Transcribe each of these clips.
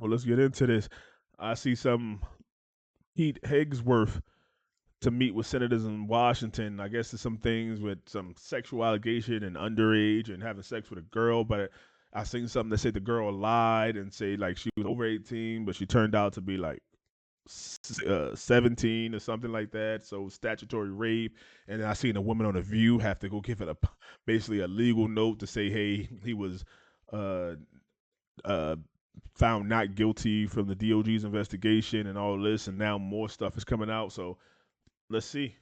Oh, let's get into this. I see some Pete Hegsworth to meet with senators in Washington. I guess there's some things with some sexual allegation and underage and having sex with a girl, but I seen something that said the girl lied and say like she was over 18, but she turned out to be like 17 or something like that. So statutory rape. And then I seen a woman on The View have to go give it basically a legal note to say, hey, he was uh, uh, found not guilty from the DOJ's investigation and all this, and now more stuff is coming out. So let's see.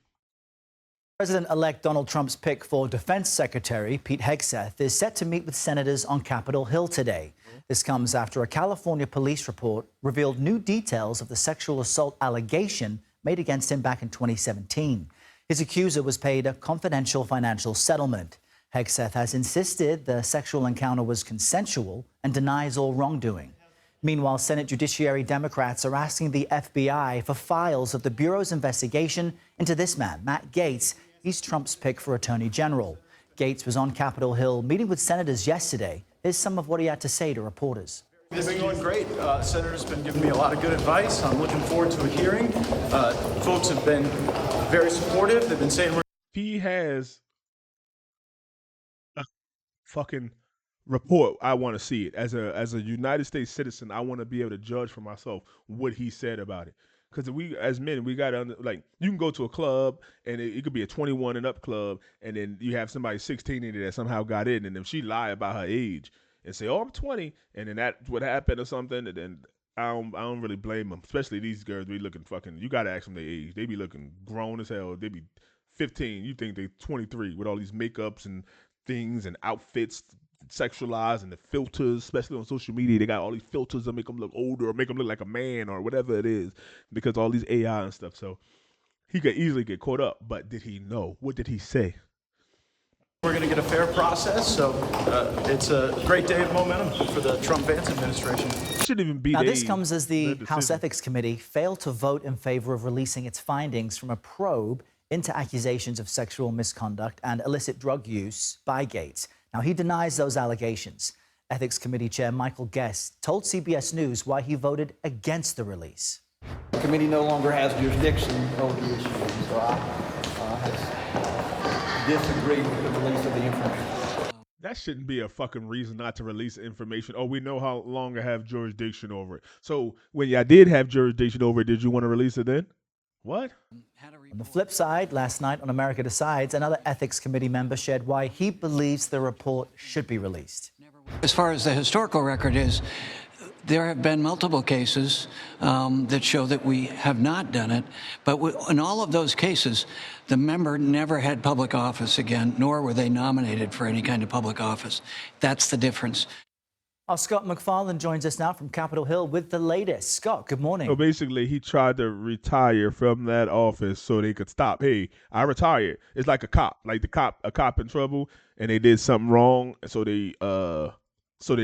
President-elect Donald Trump's pick for Defense Secretary Pete Hegseth is set to meet with senators on Capitol Hill today. This comes after a California police report revealed new details of the sexual assault allegation made against him back in 2017. His accuser was paid a confidential financial settlement. Hegseth has insisted the sexual encounter was consensual and denies all wrongdoing. Meanwhile, Senate Judiciary Democrats are asking the FBI for files of the Bureau's investigation into this man, Matt Gaetz. He's Trump's pick for Attorney General. Gaetz was on Capitol Hill meeting with senators yesterday. Here's some of what he had to say to reporters. It's been going great. Senator's been giving me a lot of good advice. I'm looking forward to a hearing. Folks have been very supportive. They've been saying he has a fucking report. I want to see it as a United States citizen. I want to be able to judge for myself what he said about it. Because we, as men, we got to, like, you can go to a club, and it could be a 21 and up club, and then you have somebody 16 in there that somehow got in, and then she lie about her age and say, oh, I'm 20, and then that's what happened or something, and then I don't really blame them, especially these girls be looking fucking, you got to ask them their age. They be looking grown as hell. They be 15. You think they 23 with all these makeups and things and outfits, sexualized, and the filters, especially on social media. They got all these filters that make them look older or make them look like a man or whatever it is because all these AI and stuff. So he could easily get caught up. But did he know? What did he say? we're going to get a fair process. So it's a great day of momentum for the Trump-Vance administration. Shouldn't even be. Now, this comes as the House Ethics Committee failed to vote in favor of releasing its findings from a probe into accusations of sexual misconduct and illicit drug use by Gaetz. Now, he denies those allegations. Ethics Committee Chair Michael Gaetz told CBS News why he voted against the release. The committee no longer has jurisdiction over the issue, so I disagree with the release of the information. That shouldn't be a fucking reason not to release information. Oh, we know how long I have jurisdiction over it. So when y'all did have jurisdiction over it, did you want to release it then? What? On the flip side, last night on America Decides, another Ethics Committee member shared why he believes the report should be released. As far as the historical record is, there have been multiple cases that show that we have not done it. But in all of those cases, the member never had public office again, nor were they nominated for any kind of public office. That's the difference. Our Scott McFarland joins us now from Capitol Hill with the latest. Scott, good morning. So basically, he tried to retire from that office so they could stop. Hey, I retired. It's like a cop in trouble, and they did something wrong, so they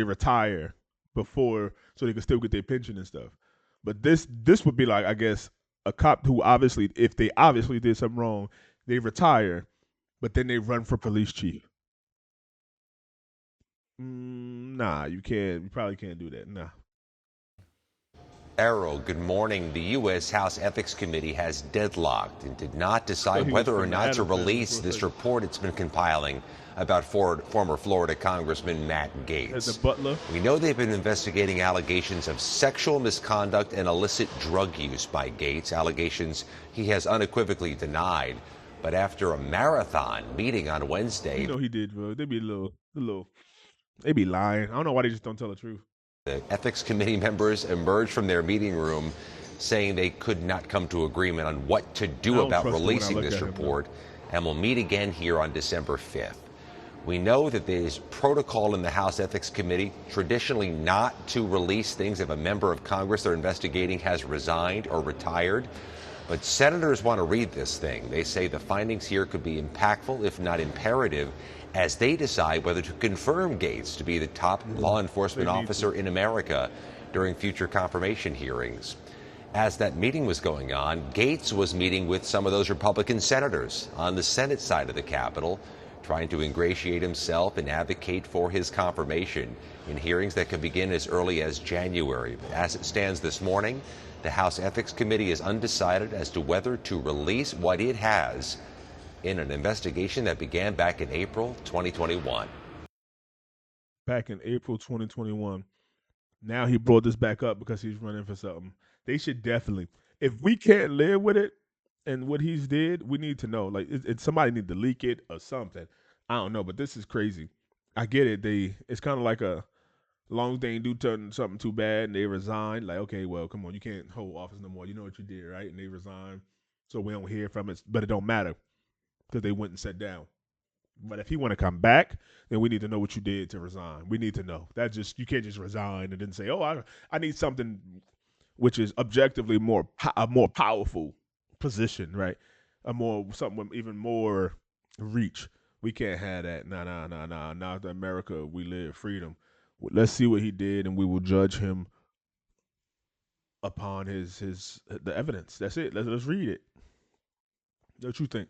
retire before, so they could still get their pension and stuff. But this would be like, I guess, a cop who obviously, if they obviously did something wrong, they retire, but then they run for police chief. Nah, you can't. You probably can't do that. Nah. Arrow, good morning. The U.S. House Ethics Committee has deadlocked and did not decide whether or not to release this report it's been compiling about former Florida Congressman Matt Gaetz. As a butler. We know they've been investigating allegations of sexual misconduct and illicit drug use by Gaetz, allegations he has unequivocally denied. But after a marathon meeting on Wednesday, You know he did, bro. They be a little. They be lying. I don't know why they just don't tell the truth. the Ethics Committee members emerged from their meeting room saying they could not come to agreement on what to do about releasing this report, and will meet again here on December 5th. We know that there's protocol in the House Ethics Committee, traditionally not to release things if a member of Congress they're investigating has resigned or retired. But senators want to read this thing. They say the findings here could be impactful, if not imperative, as they decide whether to confirm Gaetz to be the top law enforcement officer in America during future confirmation hearings. As that meeting was going on, Gaetz was meeting with some of those Republican senators on the Senate side of the Capitol, trying to ingratiate himself and advocate for his confirmation in hearings that could begin as early as January. But as it stands this morning, the House Ethics Committee is undecided as to whether to release what it has in an investigation that began back in April 2021. Back in April 2021. Now he brought this back up because he's running for something. They should definitely, if we can't live with it and what he's did, we need to know. Like, somebody need to leak it or something. I don't know, but this is crazy. I get it. It's kind of like a long as they ain't do something too bad and they resign. Like, okay, well, come on, you can't hold office no more. You know what you did, right? And they resign, so we don't hear from it. But it don't matter because they went and sat down. But if he want to come back, then we need to know what you did to resign. We need to know. You can't just resign and then say, "Oh, I need something," which is objectively a more powerful position, right? Something with even more reach. We can't have that. Nah. Not the America we live, freedom. Let's see what he did, and we will judge him upon the evidence. That's it. Let's read it. What you think?